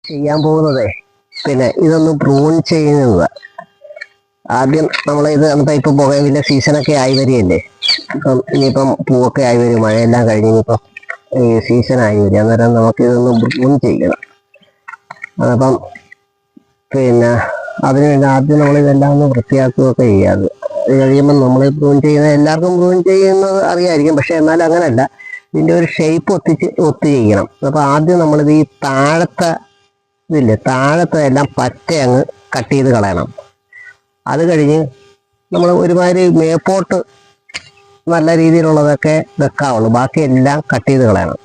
ചെയ്യാൻ പോകുന്നതേ പിന്നെ ഇതൊന്ന് പ്രൂൺ ചെയ്യുന്നത്. ആദ്യം ഇത് എന്താ ഇപ്പൊ പുകയിലെ സീസണൊക്കെ ആയി വരികയല്ലേ. ഇപ്പം ഇനിയിപ്പം പൂവൊക്കെ ആയി വരും, മഴയെല്ലാം കഴിഞ്ഞ് ഇനിയിപ്പം ഈ സീസൺ ആയി വരും. അന്നേരം നമുക്കിതൊന്ന് പ്രൂൺ ചെയ്യണം. അപ്പം പിന്നെ അതിനുവേണ്ടി ആദ്യം നമ്മളിതെല്ലാം ഒന്ന് വൃത്തിയാക്കുകയൊക്കെ ചെയ്യാതെ അത് കഴിയുമ്പം നമ്മൾ പ്രൂൺ ചെയ്യുന്നത് എല്ലാവർക്കും പ്രൂൺ ചെയ്യുന്നത് അറിയാമായിരിക്കും. പക്ഷെ എന്നാലും അങ്ങനെയല്ല, ഇതിൻ്റെ ഒരു ഷേപ്പ് ഒത്തു ചെയ്യണം. അപ്പോൾ ആദ്യം നമ്മളിത് ഈ താഴത്തെ എല്ലാം പറ്റ അങ്ങ് കട്ട് ചെയ്ത് കളയണം. അത് കഴിഞ്ഞ് നമ്മൾ ഒരുമാതിരി മേപ്പോട്ട് നല്ല രീതിയിലുള്ളതൊക്കെ വെക്കാവുള്ളൂ, ബാക്കി എല്ലാം കട്ട് ചെയ്ത് കളയണം.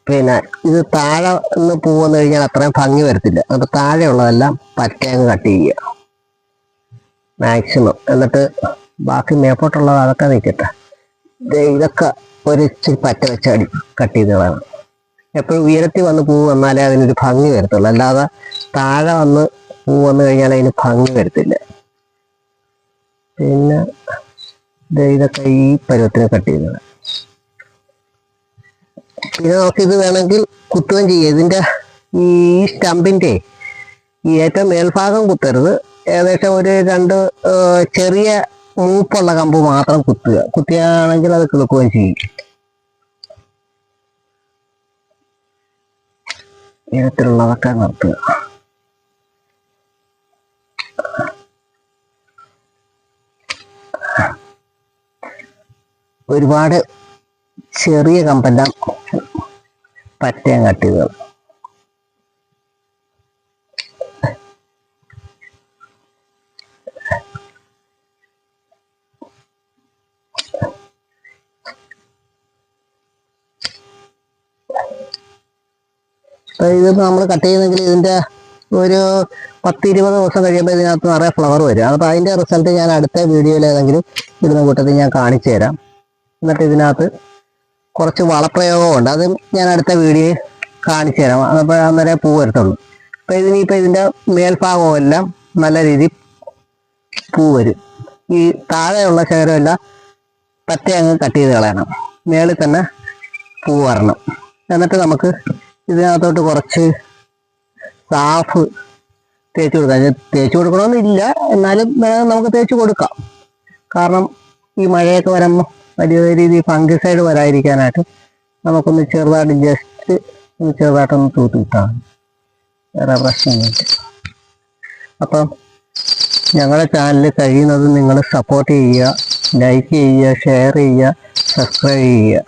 പിന്നെ ഇത് താഴെ നിന്ന് പൂവെന്ന് കഴിഞ്ഞാൽ അത്രയും ഭംഗി വരത്തില്ല. അപ്പോൾ താഴെയുള്ളതെല്ലാം പറ്റ അങ്ങ് കട്ട് ചെയ്യുക മാക്സിമം. എന്നിട്ട് ബാക്കി മേപ്പോട്ടുള്ളത് അതൊക്കെ നിൽക്കട്ടെ. ഇതൊക്കെ ഒരു ഇച്ചിരി പറ്റ വെച്ച് കട്ട് ചെയ്ത് കളയണം. എപ്പോഴും ഉയരത്തിൽ വന്ന് പൂ വന്നാലേ അതിനൊരു ഭംഗി വരത്തുള്ളൂ, അല്ലാതെ താഴെ വന്ന് പൂ വന്നു കഴിഞ്ഞാൽ അതിന് ഭംഗി വരത്തില്ല. പിന്നെ ഇതൊക്കെ ഈ പരുവത്തിന് കട്ട് ചെയ്തത്. പിന്നെ നമുക്കിത് വേണമെങ്കിൽ കുത്തുകയും ചെയ്യും. ഇതിൻ്റെ ഈ സ്റ്റമ്പിൻ്റെ ഈ ഏറ്റവും മേൽഭാഗം കുത്തരുത്. ഏകദേശം ഒരു 2 ചെറിയ മൂപ്പുള്ള കമ്പ് മാത്രം കുത്തിയാണെങ്കിൽ അത് കിളുക്കുകയും ചെയ്യും. ഇത്തരത്തിലുള്ളതൊക്കെ നിർത്തുക. ഒരുപാട് ചെറിയ കമ്പെല്ലാം പറ്റയും കട്ട് ചെയ്ത് ഇതിപ്പോൾ നമ്മൾ കട്ട് ചെയ്യുന്നെങ്കിൽ ഇതിൻ്റെ ഒരു 10-20 ദിവസം കഴിയുമ്പോൾ ഇതിനകത്ത് നിറയെ ഫ്ലവർ വരും. അപ്പോൾ അതിൻ്റെ റിസൾട്ട് ഞാൻ അടുത്ത വീഡിയോയിൽ ഏതെങ്കിലും ഇടുന്ന കൂട്ടത്തിൽ ഞാൻ കാണിച്ചു തരാം. എന്നിട്ട് ഇതിനകത്ത് കുറച്ച് വളപ്രയോഗമുണ്ട്, അത് ഞാൻ അടുത്ത വീഡിയോയിൽ കാണിച്ചു തരാം. അപ്പോൾ അന്നേരം പൂ വരത്തുള്ളൂ. അപ്പോൾ ഇതിൻ്റെ മേൽഭാഗമെല്ലാം നല്ല രീതിയിൽ പൂ വരും. ഈ താഴെയുള്ള ശേഖരമെല്ലാം പറ്റ അങ്ങ് കട്ട് ചെയ്ത് കളയണം, മേളിൽ തന്നെ പൂ വരണം. എന്നിട്ട് നമുക്ക് ഇതിനകത്തോട്ട് കുറച്ച് സാഫ് തേച്ച് കൊടുക്കാം. തേച്ച് കൊടുക്കണമെന്നില്ല, എന്നാലും നമുക്ക് തേച്ച് കൊടുക്കാം. കാരണം ഈ മഴയൊക്കെ വരുമ്പോൾ വലിയ രീതിയിൽ ഫംഗിസൈഡ് വരാതിരിക്കാനായിട്ട് നമുക്കൊന്ന് ചെറുതായിട്ടൊന്ന് തൂത്ത് വിട്ടാൽ മതി, വേറെ പ്രശ്നമൊന്നുമില്ല. അപ്പം ഞങ്ങളുടെ ചാനൽ കഴിയുന്നത് നിങ്ങൾ സപ്പോർട്ട് ചെയ്യുക, ലൈക്ക് ചെയ്യുക, ഷെയർ ചെയ്യുക, സബ്സ്ക്രൈബ് ചെയ്യുക.